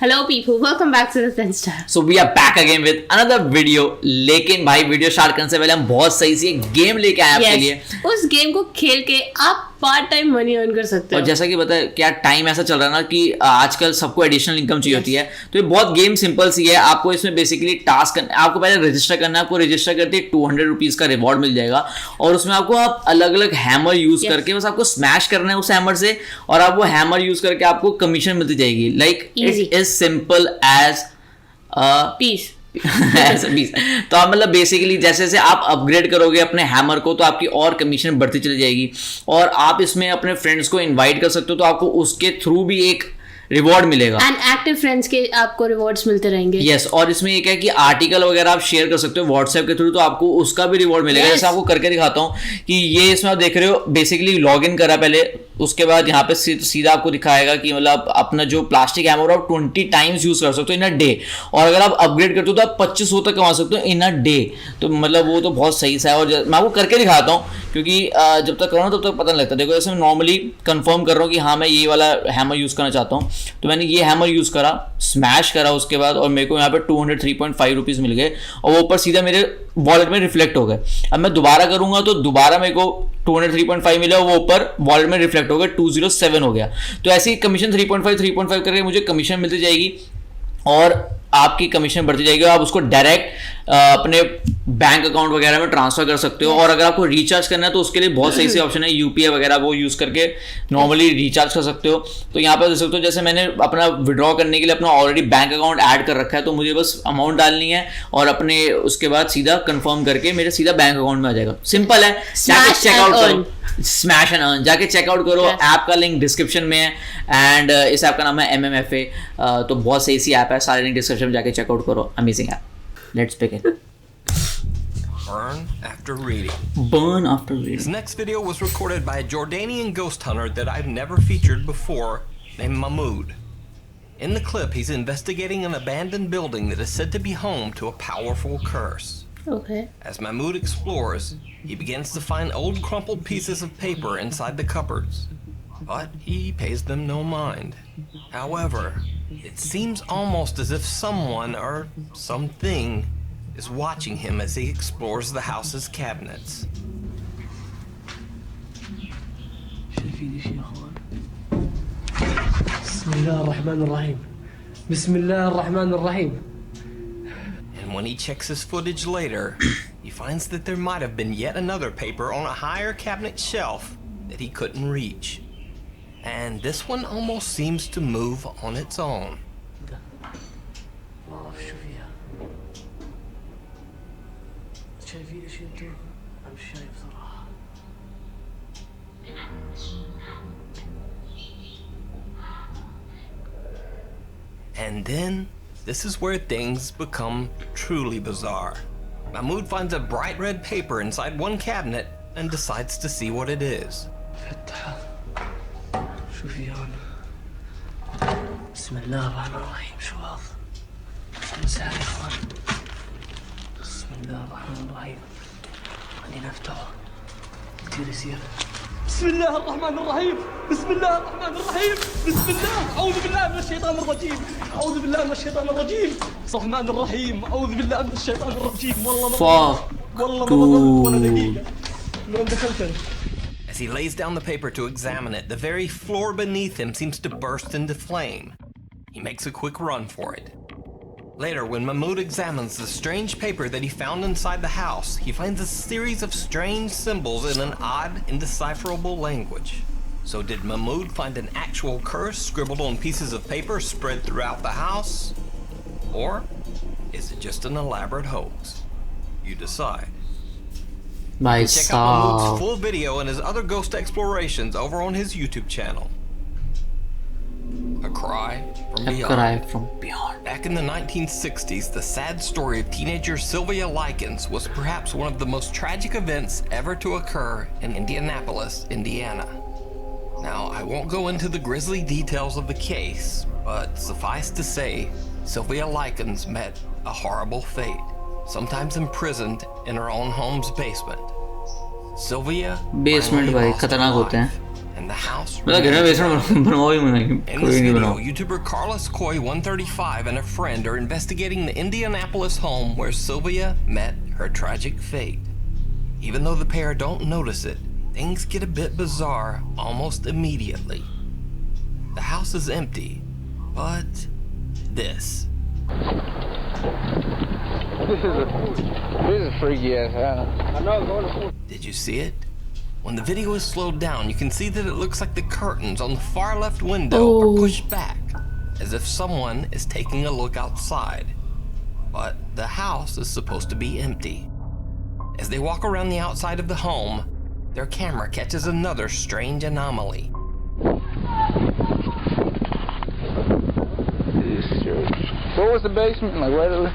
Hello people, welcome back to the 10 Star. So we are back again with another video. लेकिन भाई video start करने से पहले हम बहुत सही सी एक गेम लेके आए आपके लिए. उस गेम को खेल के आप पार्ट टाइम मनी अर्न कर सकते हो. और जैसा कि पता है क्या टाइम ऐसा चल रहा है ना कि आजकल सबको एडिशनल इनकम चाहिए होती है. तो ये बहुत गेम सिंपल सी है. आपको इसमें बेसिकली टास्क करना, आपको पहले रजिस्टर करना है. आपको रजिस्टर करते 200 रुपीज का रिवॉर्ड मिल जाएगा और उसमें आपको आप अलग अलग हैमर यूज करके बस आपको स्मैश करना है उस हैमर से और आप वो हैमर यूज करके आपको कमीशन मिलती जाएगी. Like it is simple as peace. तो आप मतलब बेसिकली जैसे जैसे आप अपग्रेड करोगे अपने हैमर को तो आपकी और कमीशन बढ़ती चली जाएगी और आप इसमें अपने फ्रेंड्स को इनवाइट कर सकते हो तो आपको उसके थ्रू भी एक रिवॉर्ड मिलेगा. एंड एक्टिव फ्रेंड्स के आपको रिवॉर्ड्स मिलते रहेंगे. यस और इसमें एक है कि आर्टिकल वगैरह आप शेयर कर सकते हो व्हाट्सएप के थ्रू तो आपको उसका भी रिवॉर्ड मिलेगा. जैसे आपको करके दिखाता हूँ कि ये इसमें आप देख रहे हो बेसिकली लॉग इन करा पहले, उसके बाद यहाँ पे सीधा आपको दिखाएगा कि मतलब अपना जो प्लास्टिक हैमर आप 20 टाइम्स यूज कर सकते हो इन अ डे और अगर आप अपग्रेड करते हो तो आप 2500 तक कमा सकते हो इन अ डे. तो मतलब वो तो बहुत सही सा है और मैं आपको करके दिखाता हूँ क्योंकि जब तक करो तब तक पता नहीं लगता. देखो जैसे मैं नॉर्मली कंफर्म कर रहा हूँ कि हाँ मैं ये वाला हैमर यूज करना चाहता हूँ तो मैंने ये हैमर यूज करा, स्मैश करा उसके बाद और मेरे को यहाँ पे 203.5 रुपीज मिल गए और वो ऊपर सीधा मेरे वॉलेट में रिफ्लेक्ट हो गए. अब मैं दोबारा करूंगा तो दोबारा मेरे को 203.5 मिला, वो ऊपर वॉलेट में रिफ्लेक्ट हो गया 207 हो गया. तो ऐसी कमीशन 3.5 करके मुझे कमीशन मिलती जाएगी और आपकी कमीशन बढ़ती जाएगी और आप उसको डायरेक्ट अपने बैंक अकाउंट वगैरह में ट्रांसफर कर सकते हो. और अगर आपको रिचार्ज करना है तो उसके लिए बहुत सही से ऑप्शन है यूपीआई वगैरह वो यूज करके नॉर्मली रिचार्ज कर सकते हो. तो यहाँ पर देख सकते हो जैसे मैंने अपना विड्रॉ करने के लिए अपना ऑलरेडी बैंक अकाउंट ऐड कर रखा है तो मुझे बस अमाउंट डालनी है और अपने उसके बाद सीधा कंफर्म करके मेरे सीधा बैंक अकाउंट में आ जाएगा. सिंपल है. जाके चेकआउट करो, स्मैश एंड अर्न जाके चेकआउट करो. ऐप का लिंक डिस्क्रिप्शन में है एंड इस ऐप का नाम है MMFA. तो बहुत सही सी ऐप है, सारे लिंक डिस्क्रिप्शन में जाके चेकआउट करो. Amazing app. Let's begin. Burn after reading. Burn after reading. This next video was recorded by a Jordanian ghost hunter that I've never featured before, named Mahmoud. In the clip, he's investigating an abandoned building that is said to be home to a powerful curse. Okay. As Mahmoud explores, he begins to find old crumpled pieces of paper inside the cupboards, but he pays them no mind. However, it seems almost as if someone or something is watching him as he explores the house's cabinets. بسم الله الرحمن الرحيم. بسم الله الرحمن الرحيم. And when he checks his footage later, he finds that there might have been yet another paper on a higher cabinet shelf that he couldn't reach. And this one almost seems to move on its own. شايفين ايش انتوا؟ انا مش شايف صراحة. And then, this is where things become truly bizarre. Mahmoud finds a bright red paper inside one cabinet and decides to see what it is. فتحة. شو في هون؟ بسم الله الرحمن الرحيم. شو هذا؟ مساء يا اخوان. بسم الله الرحمن الرحيم. خلينا نفتحه. كثير يصير. بسم الله الرحمن الرحيم. بسم الله الرحمن الرحيم. بسم الله. أعوذ بالله من الشيطان الرجيم. أعوذ بالله من الشيطان الرجيم. الرحمن الرحيم. أعوذ بالله من الشيطان الرجيم. والله ما والله ما ضربت ولا دقيقة. من دخلت. As he lays down the paper to examine it, the very floor beneath him seems to burst into flame. He makes a quick run for it. Later, when Mahmoud examines the strange paper that he found inside the house, he finds a series of strange symbols in an odd, indecipherable language. So did Mahmoud find an actual curse scribbled on pieces of paper spread throughout the house? Or is it just an elaborate hoax? You decide. Check out Mahmoud's full video and his other ghost explorations over on his YouTube channel. A Cry from Beyond. A Cry from Beyond. Back in the 1960s, the sad story of teenager Sylvia Likens was perhaps one of the most tragic events ever to occur in Indianapolis, Indiana. Now, I won't go into the grisly details of the case, but suffice to say, Sylvia Likens met a horrible fate, sometimes imprisoned in her own home's basement. Sylvia basement भाई खतरनाक होते हैं. and the house मतलब घर में basement बनवाओ ही बनाएंगे, In कोई this नहीं video, बनाओ. YouTuber Carlos Coy 135 and a friend are investigating the Indianapolis home where Sylvia met her tragic fate. Even though the pair don't notice it, things get a bit bizarre almost immediately. The house is empty, but this. This is a freaky ass house. Did you see it? When the video is slowed down, you can see that it looks like the curtains on the far left window are pushed back, as if someone is taking a look outside. But the house is supposed to be empty. As they walk around the outside of the home, their camera catches another strange anomaly. What was the basement like? Right?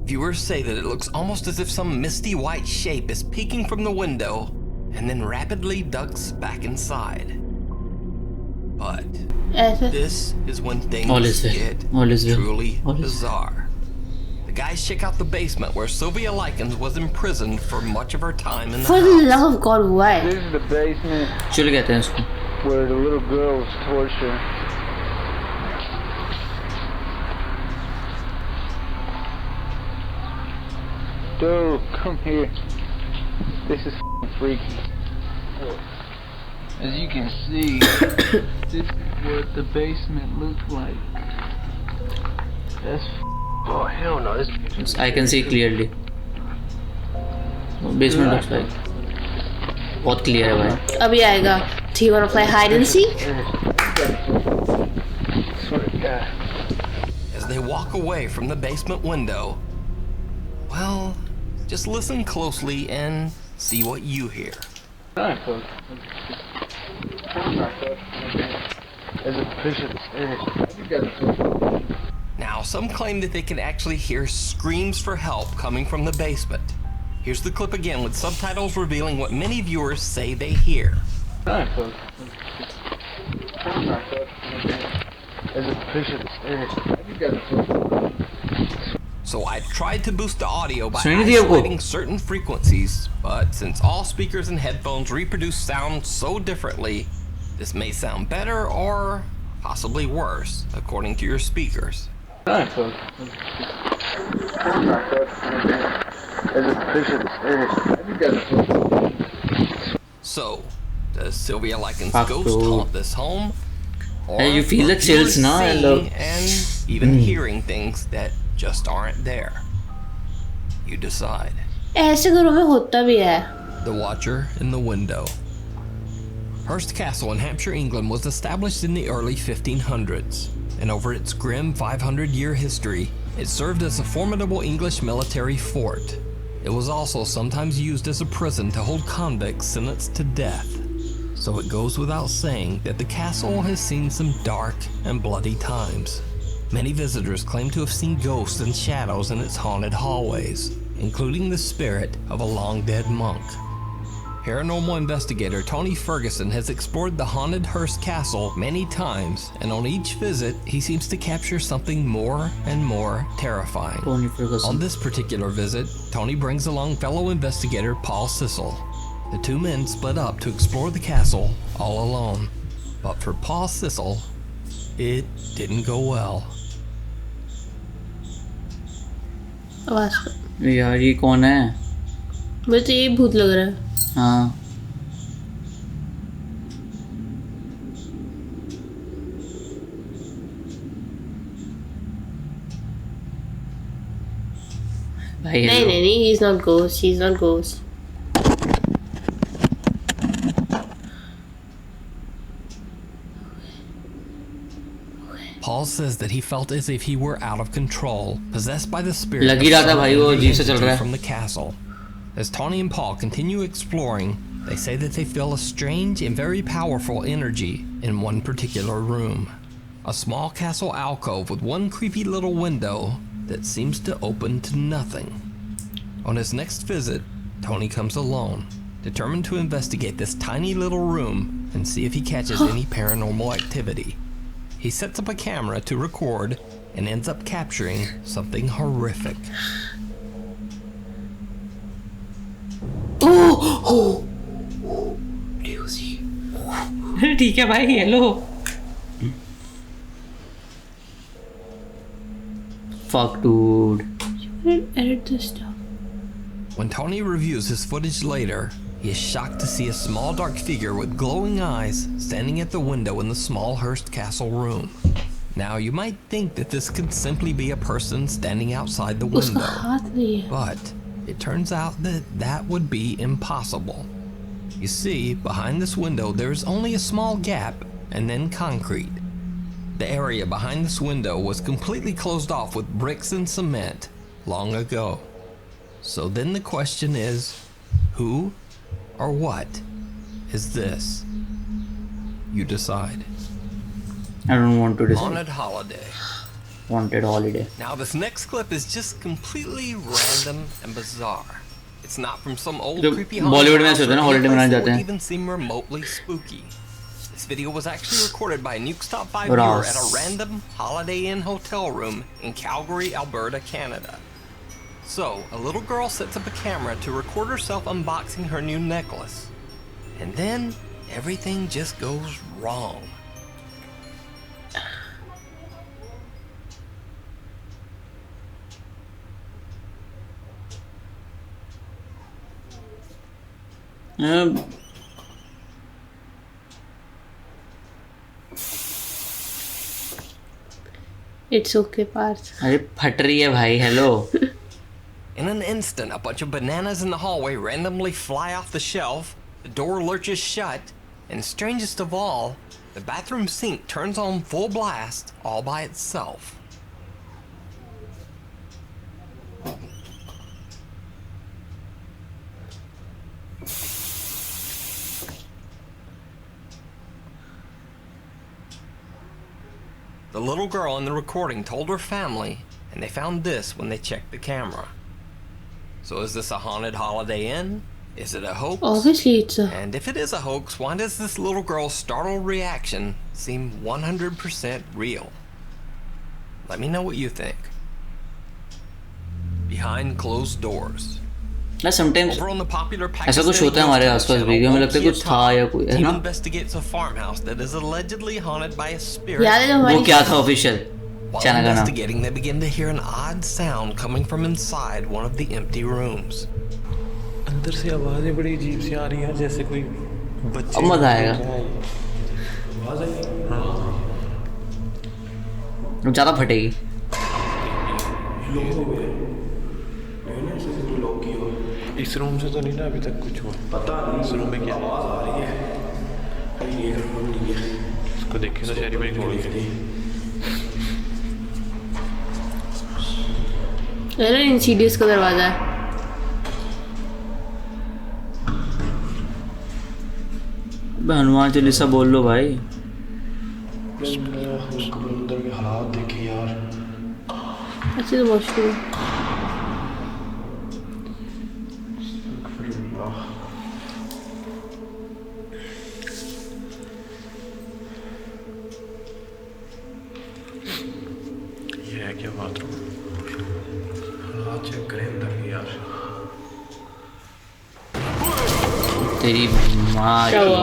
Viewers say that it looks almost as if some misty white shape is peeking from the window and then rapidly ducks back inside. But ऐसे this is when All things is well. get All is well. truly All is well. bizarre. The guys check out the basement where Sylvia Likens was imprisoned for much of her time in the for the house. love of God, why? This is the basement चुल कहते हैं इसको. where the little girl was tortured. Dude, come here. This is freaky. As you can see, this is what the basement looks like. That's oh hell no! This I can see clearly. Basement looks like. बहुत clear है भाई. अभी आएगा. Do you wanna play hide and seek? swear to God. As they walk away from the basement window, well, just listen closely and see what you hear. There's a picture of the stairs. Now, some claim that they can actually hear screams for help coming from the basement. Here's the clip again with subtitles revealing what many viewers say they hear. There's a picture of the stairs. So I tried to boost the audio by सुनिए दिया आपको? isolating certain frequencies, but since all speakers and headphones reproduce sound so differently, this may sound better or possibly worse, according to your speakers. There's a picture of the stairs. So, does Sylvia Likens' Fuck ghost you. haunt this home? Or Hey, you feel the are viewers chills, no? seeing and even hearing things that just aren't there? You decide. ऐसे घरों में होता भी है. The Watcher in the Window. Hurst Castle in Hampshire, England was established in the early 1500s, and over its grim 500-year history, it served as a formidable English military fort. It was also sometimes used as a prison to hold convicts sentenced to death. So it goes without saying that the castle has seen some dark and bloody times. Many visitors claim to have seen ghosts and shadows in its haunted hallways, including the spirit of a long-dead monk. Paranormal investigator Tony Ferguson has explored the haunted Hurst Castle many times, and on each visit, he seems to capture something more and more terrifying. Tony Ferguson. On this particular visit, Tony brings along fellow investigator Paul Sissel. The two men split up to explore the castle all alone. But for Paul Sissel, it didn't go well. आवाज. यार ये कौन है? मुझे तो ये भूत लग रहा है. हाँ. भाई नहीं hello. नहीं नहीं. He's not ghost. He's not ghost. Paul says that he felt as if he were out of control, possessed by the spirit लग ही रहा था of भाई, some वो angry अजीब से चल entity रहा है. from the castle. As Tony and Paul continue exploring, they say that they feel a strange and very powerful energy in one particular room. A small castle alcove with one creepy little window that seems to open to nothing. On his next visit, Tony comes alone, determined to investigate this tiny little room and see if he catches any paranormal activity. He sets up a camera to record and ends up capturing something horrific. Oh! Do you see? ठीक है भाई, hello. Fuck dude. Edit this stuff. When Tony reviews his footage later, he is shocked to see a small dark figure with glowing eyes standing at the window in the small Hearst Castle room. Now you might think that this could simply be a person standing outside the उसका window, हाथ नहीं है. but it turns out that that would be impossible. You see, behind this window there is only a small gap and then concrete. The area behind this window was completely closed off with bricks and cement long ago. So then the question is, who or what is this? You decide. I don't want to decide. Haunted Holiday. Wanted holiday. Now this next clip is just completely random and bizarre. It's not from some old जो creepy Bollywood में house ऐसे होता है ना, or any holiday place मनाने that जाते would हैं. even seem remotely spooky. This video was actually recorded by a Nukestop 5 Ross. viewer at a random Holiday Inn hotel room in Calgary, Alberta, Canada. So, a little girl sets up a camera to record herself unboxing her new necklace. And then, everything just goes wrong. It's okay, Parth. अरे फट रही है भाई, hello. In an instant, a bunch of bananas in the hallway randomly fly off the shelf, the door lurches shut, and strangest of all, the bathroom sink turns on full blast all by itself. The little girl in the recording told her family, and they found this when they checked the camera. So is this a haunted Holiday Inn? Is it a hoax? Obviously, it's a. And if it is a hoax, why does this little girl's startled reaction seem 100% real? Let me know what you think. Behind closed doors. ना sometimes Over on the popular ऐसा कुछ होता है हमारे आसपास भी, हमें लगता है कुछ था या कोई, है Team ना? investigates a farmhouse that is allegedly haunted by a spirit. याद है जो वो हमारी क्या था ऑफिशियल While चैनल का नाम? investigating, they begin to hear an odd sound coming from inside one of the empty rooms. अंदर से आवाज़ें बड़ी अजीब सी आ रही हैं, जैसे कोई बच्चे. अब मजा आएगा. ज़्यादा फटेगी. इस रूम से तो नहीं ना अभी तक कुछ हुआ. पता नहीं इस रूम में क्या आवाज़ आ रही है. इसको देखिए ना, शहरी में खोल के. अरे इंसीडियस का दरवाजा है. हनुमान चालीसा बोल लो भाई. उसको अंदर के हालात देखिए यार. अच्छे तो वॉशरूम. ये है क्या बाथरूम? हालात चेक करें अंदर के यार. तेरी माँ क्या हुआ?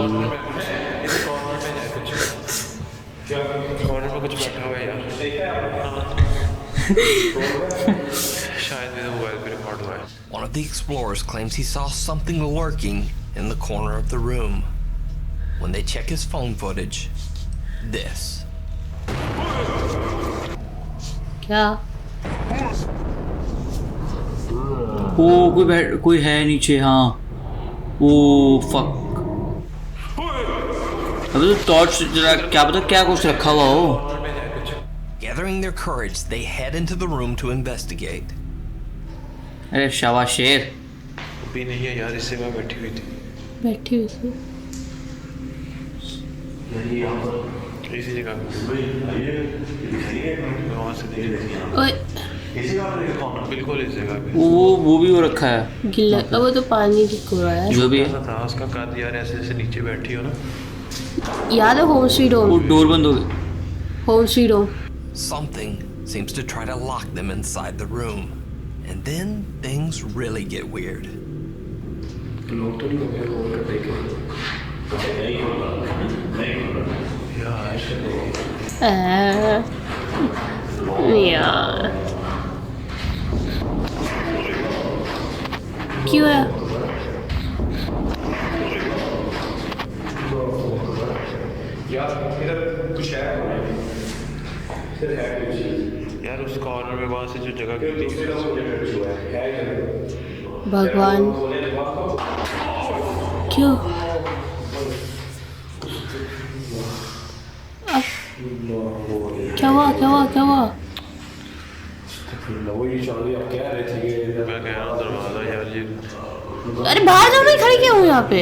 कॉर्नर में कुछ बैठा हुआ है यार. शायद मेरे मोबाइल पे रिकॉर्ड हुआ है. One of the explorers claims he saw something lurking in the corner of the room. When they check his phone footage, this. क्या? ओ कोई है नीचे. हाँ. Oh fuck. अबे तो टॉर्च जरा, क्या पता क्या कुछ रखा हुआ हो. Gathering their courage, they head into the room to investigate. अरे शाबाश शेर. अभी नहीं है यार, इससे मैं बैठी हुई थी. बैठी हुई थी. इसी जगह वहाँ से देखिए. ओए बिल्कुल इस जगह पे. वो भी वो रखा है. गिल्ला. अब वो तो पानी की कोरा है. जो भी है. ऐसा था उसका कद यार, ऐसे जैसे नीचे बैठी हो ना. याद है होम स्वीट वो होम. डोर बंद हो गई. Home sweet home. Something seems to try to lock them inside the room. And then things really get weird. लोग तो नहीं यार क्यों है? यार उस कॉर्नर में वहां से जो जगह गिरती भगवान क्यों? क्या हुआ क्या हुआ क्या हुआ? मैं कह रहा हूँ दरवाजा यार ये अरे बाहर जाओ, नहीं खड़ी क्यों हूँ यहाँ पे?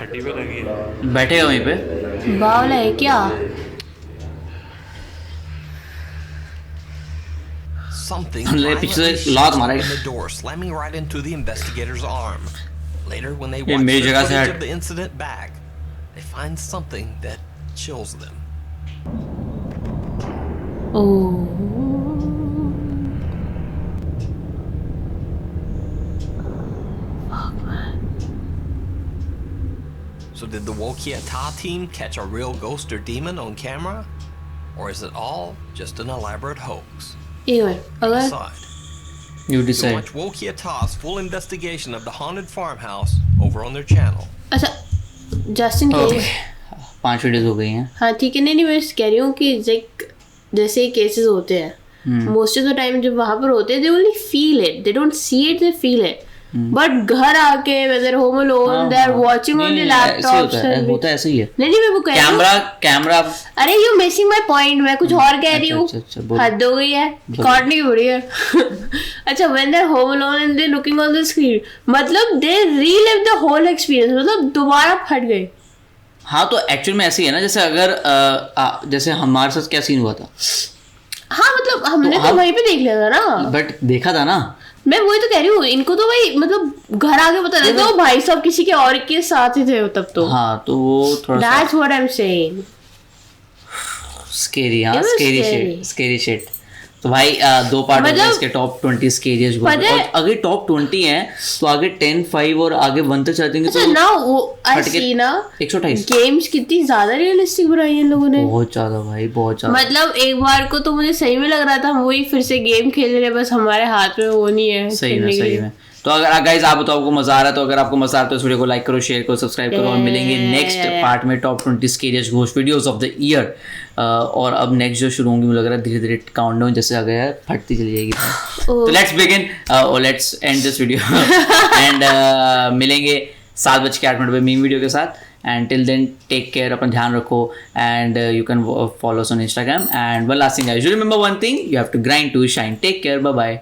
हड्डी पे लगी है। बैठेगा वहीं पे। बावला है क्या? Something हमने पीछे violently से लात shoots मारा open the door, slamming right into the investigator's arm. Later, when they ये watch मेरी the जगह से footage हट। of the incident back, they find something that chills them. Oh So did the Wokiata team catch a real ghost or demon on camera? Or is it all just an elaborate hoax? एक minute, अगर Decide. You You can decide. watch Wokiata's full investigation of the haunted farmhouse over on their channel. अच्छा just in okay, case 5 videos हो गई हैं। हाँ ठीक है, नहीं मैं कह रही हूँ कि जैसे केसेस होते हैं मोस्ट ऑफ द टाइम जब वहाँ पर होते हैं they only feel it, they don't see it, they feel it. But घर आके whether home alone they are watching on the laptops. होता है ऐसे ही है। नहीं मैं वो कह रही हूँ, कैमरा अरे यू मिसिंग माय पॉइंट, मैं कुछ और कह रही हूँ। अच्छा, बोलो। हद हो गई है, काटने की बड़ी है। अच्छा when they are home alone and they looking on the screen, मतलब they relive the whole experience, मतलब दोबारा फट गए। हाँ तो एक्चुअल में ऐसे ही है ना, जैसे अगर जैसे हमारे साथ क्या सीन हुआ था। हाँ मतलब हमने तो वहीं पे देख लिया था ना, बट देखा था ना, मैं वही तो कह रही हूँ, इनको तो भाई मतलब घर आके पता नहीं तो भाई साहब किसी के और के साथ ही थे तब तो। हाँ तो वो थोड़ा सा That's what I'm saying. Scary. हाँ It was स्केरी शिट। तो भाई 2 पार्ट मतलब- इसके टॉप 20 स्केरियस्ट घोस्ट, पता है- और अगर टॉप 20 है तो आगे 10, 5 और आगे 1 तक चलेंगे अच्छा तो ना वो आई फट के सी ना 128 गेम्स कितनी ज्यादा रियलिस्टिक बनाई है इन लोगों ने। बहुत ज्यादा भाई, बहुत ज्यादा। मतलब एक बार को तो मुझे सही में लग रहा था हम वही फिर से गेम खेल रहे हैं, बस हमारे हाथ में वो नहीं है सही खेलने में के सही लिए। में। तो अगर गाइस आप बताओ आपको मजा आ रहा है, तो अगर आपको मजा आता है तो इस वीडियो को लाइक करो, शेयर करो, सब्सक्राइब करो, और मिलेंगे नेक्स्ट पार्ट में top 20 scariest ghost videos of the year. और अब नेक्स्ट जो शुरू होंगी मुझे लग रहा है धीरे धीरे काउंटडाउन जैसे आ गया है, फटती चली जाएगी। तो लेट्स बिगिन और let's end this video and मिलेंगे 7:08 पे मीम वीडियो के साथ। And till then take care, अपना ध्यान रखो, and you can follow us on Instagram. And one last thing, I should remember one thing, you have to grind to shine. Take care, bye bye.